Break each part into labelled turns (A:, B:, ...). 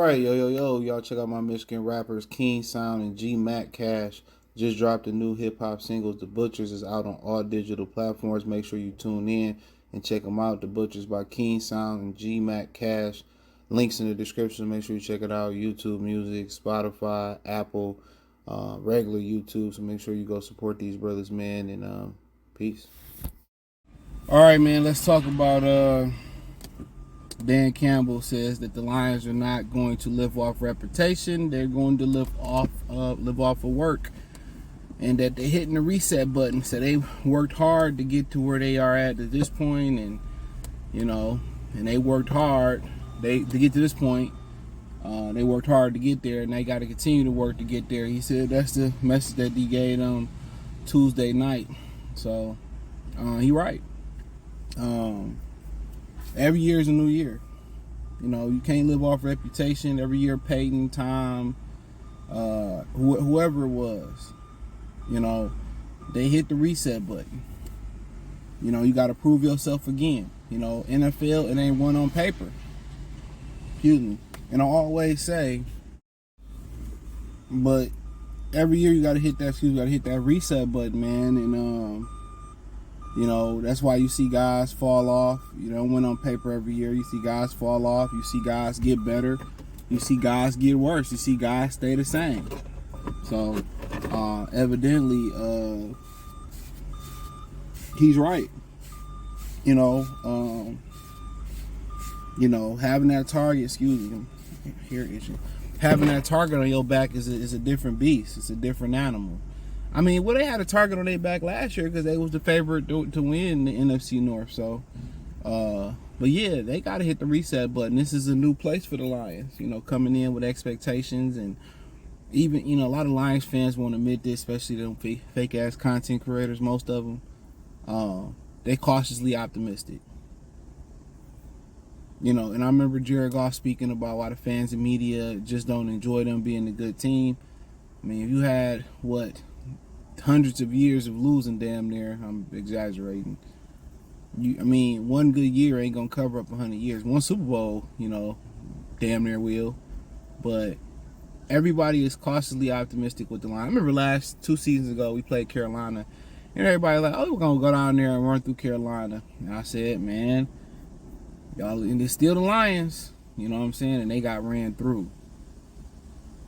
A: right, yo, y'all check out my Michigan rappers King Sound and G Mac Cash. Just dropped a new hip hop single. The Butchers is out on all digital platforms. Make sure you tune in and check them out. The Butchers by King Sound and G Mac Cash. Links in the description. Make sure you check it out. YouTube Music, Spotify, Apple, regular YouTube. So make sure you go support these brothers, man. And peace. All right, man. Let's talk about Dan Campbell says that the Lions are not going to live off reputation. They're going to live off of work, and that they're hitting the reset button. So they worked hard to get to where they are at this point, and and they worked hard to get to this point. They worked hard to get there, and they got to continue to work to get there. He said that's the message that he gave them Tuesday night. So he right. Every year is a new year. You can't live off reputation. Every year, Peyton, Tom, whoever it was, they hit the reset button. You got to prove yourself again. NFL, it ain't one on paper. Excuse me. And I always say, but every year you got to hit that reset button, man. And that's why you see guys fall off. Win on paper every year. You see guys fall off. You see guys get better. You see guys get worse. You see guys stay the same. So, evidently, he's right. Having that target, excuse me, having that target on your back is a different beast. It's a different animal. I mean, they had a target on their back last year because they was the favorite to win the NFC North. So, but yeah, they got to hit the reset button. This is a new place for the Lions, coming in with expectations. And even, a lot of Lions fans won't admit this, especially them fake-ass content creators, most of them. They cautiously optimistic. And I remember Jared Goff speaking about why the fans and media just don't enjoy them being a good team. I mean, if you had, hundreds of years of losing, damn near, I'm exaggerating. One good year ain't gonna cover up 100 years. One Super Bowl, damn near will. But everybody is cautiously optimistic with the line. I remember 2 seasons ago we played Carolina, and everybody like, oh, we're gonna go down there and run through Carolina. And I said, man, y'all, and it's still the Lions. You know what I'm saying? And they got ran through.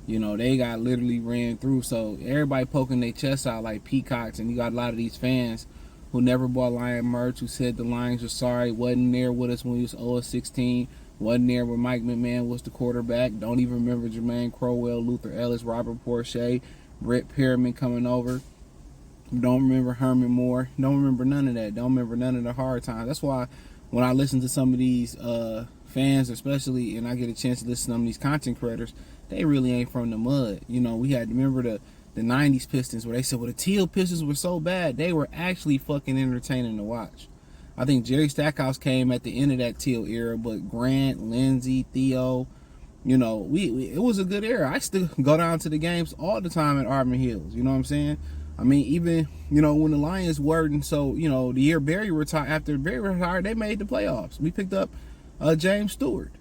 A: They got literally ran through. So everybody poking their chests out like peacocks, and you got a lot of these fans who never bought Lion merch, who said the Lions were sorry, wasn't there with us when we was 0-16, wasn't there when Mike McMahon was the quarterback, don't even remember Jermaine Crowell, Luther Ellis, Robert Porsche, Brett Perriman coming over, don't remember Herman Moore, don't remember none of that, don't remember none of the hard times. That's why when I listen to some of these fans, especially, and I get a chance to listen to some of these content creators, they really ain't from the mud. We had to remember the 90s Pistons where they said, well, the Teal Pistons were so bad. They were actually fucking entertaining to watch. I think Jerry Stackhouse came at the end of that Teal era, but Grant, Lindsey, Theo, it was a good era. I still go down to the games all the time at Auburn Hills. You know what I'm saying? I mean, even, when the Lions weren't, so, the year Barry retired, after Barry retired, they made the playoffs. We picked up James Stewart.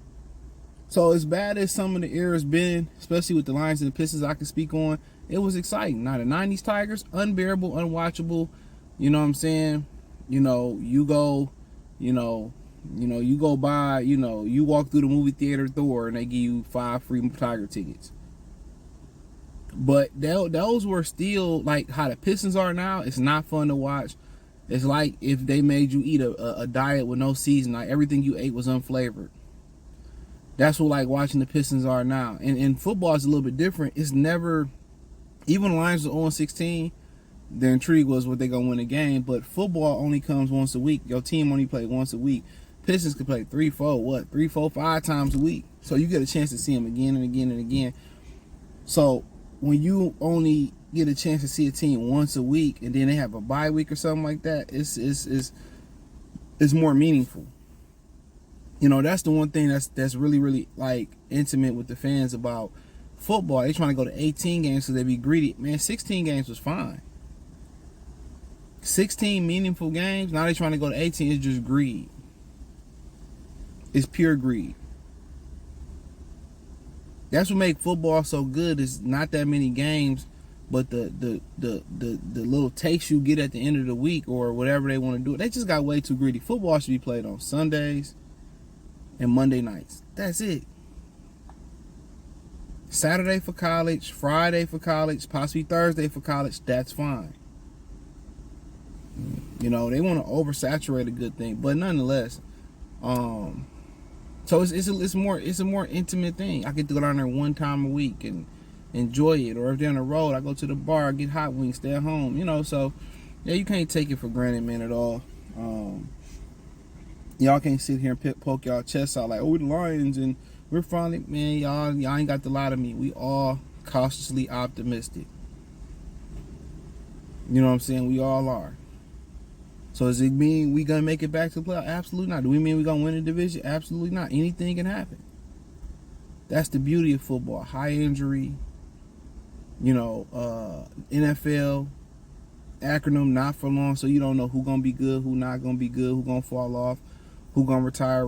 A: So as bad as some of the eras been, especially with the Lions and the Pistons I can speak on, it was exciting. Now the 90s Tigers, unbearable, unwatchable. You know what I'm saying? You go, you go by, you walk through the movie theater door and they give you 5 free Tiger tickets. But those were still like how the Pistons are now. It's not fun to watch. It's like if they made you eat a diet with no season, like everything you ate was unflavored. That's what like watching the Pistons are now. And football is a little bit different. It's never, even the Lions was 0-16, the intrigue was what they gonna win a game. But football only comes once a week. Your team only play once a week. Pistons can play 3, 4, 5 times a week. So you get a chance to see them again and again and again. So when you only get a chance to see a team once a week and then they have a bye week or something like that, it's more meaningful. That's the one thing that's really, really like intimate with the fans about football. They trying to go to 18 games so they be greedy. Man, 16 games was fine. 16 meaningful games. Now they trying to go to 18. It's just greed. It's pure greed. That's what makes football so good. Is not that many games, but the little taste you get at the end of the week or whatever they want to do. They just got way too greedy. Football should be played on Sundays and Monday nights. That's it. Saturday for college, Friday for college, possibly Thursday for college. That's fine. You know, they want to oversaturate a good thing, but nonetheless, so it's a more intimate thing. I get to go down there one time a week and enjoy it. Or if they're on the road, I go to the bar, get hot wings, stay at home. You know, so yeah, you can't take it for granted, man, at all. Y'all can't sit here and poke y'all chests out like, oh, we're the Lions and we're finally, man, y'all ain't got to lie to me. We all cautiously optimistic. You know what I'm saying? We all are. So does it mean we gonna make it back to the playoff? Absolutely not. Do we mean we gonna win the division? Absolutely not. Anything can happen. That's the beauty of football. High injury. You know, NFL acronym, not for long, so you don't know who gonna be good, who not gonna be good, who gonna fall off, who gonna retire.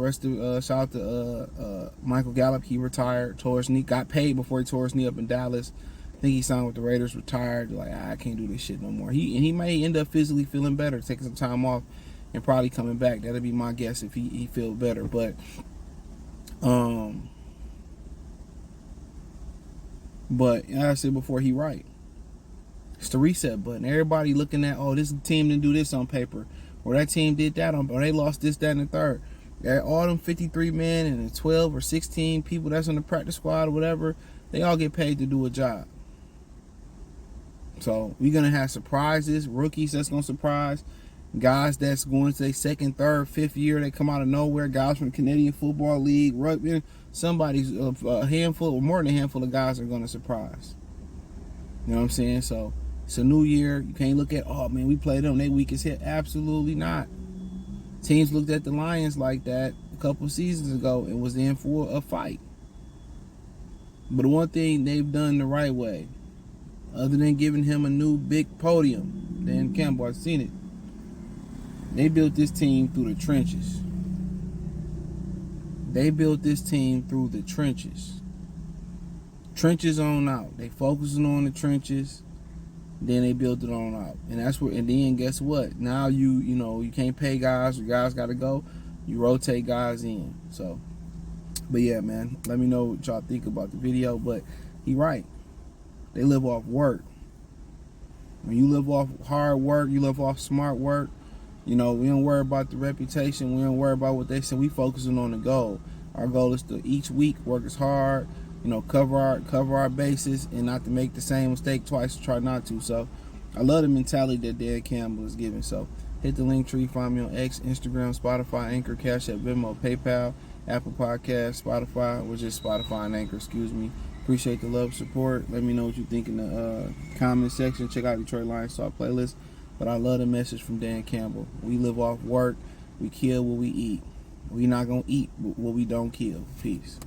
A: Shout out to Michael Gallup. He retired, tore his knee, got paid before he tore his knee up in Dallas. I think he signed with the Raiders, retired. Like, I can't do this shit no more. He may end up physically feeling better, taking some time off, and probably coming back. That'll be my guess if he feels better. But like I said before, he right. It's the reset button. Everybody looking at, oh, this team didn't do this on paper, or that team did that or they lost this, that, and the third. All them 53 men and the 12 or 16 people that's on the practice squad or whatever, they all get paid to do a job. So we're going to have surprises, rookies that's going to surprise, guys that's going to their second, third, fifth year, they come out of nowhere, guys from the Canadian Football League, rugby, somebody's a handful or more than a handful of guys are going to surprise. You know what I'm saying? So it's a new year. You can't look at, oh man, we played them, they weak as hell. Absolutely not. Teams looked at the Lions like that a couple seasons ago and was in for a fight. But the one thing they've done the right way, other than giving him a new big podium, Dan Campbell, I've seen it, they built this team through the trenches. They built this team through the trenches. Trenches on out. They focusing on the trenches. Then they built it on out. And that's where, and then guess what? Now you can't pay guys, or guys gotta go. You rotate guys in. So, but yeah, man, let me know what y'all think about the video. But he right. They live off work. When you live off hard work, you live off smart work, we don't worry about the reputation. We don't worry about what they say. We focusing on the goal. Our goal is to each week work as hard, cover our bases and not to make the same mistake twice, try not to. So I love the mentality that Dan Campbell is giving. So hit the link tree, find me on X, Instagram, Spotify, Anchor, Cash App, Venmo, PayPal, Apple Podcasts, Spotify, or just Spotify and Anchor, excuse me. Appreciate the love, support. Let me know what you think in the comment section. Check out Detroit Lions Talk playlist. But I love the message from Dan Campbell. We live off work. We kill what we eat. We not going to eat what we don't kill. Peace.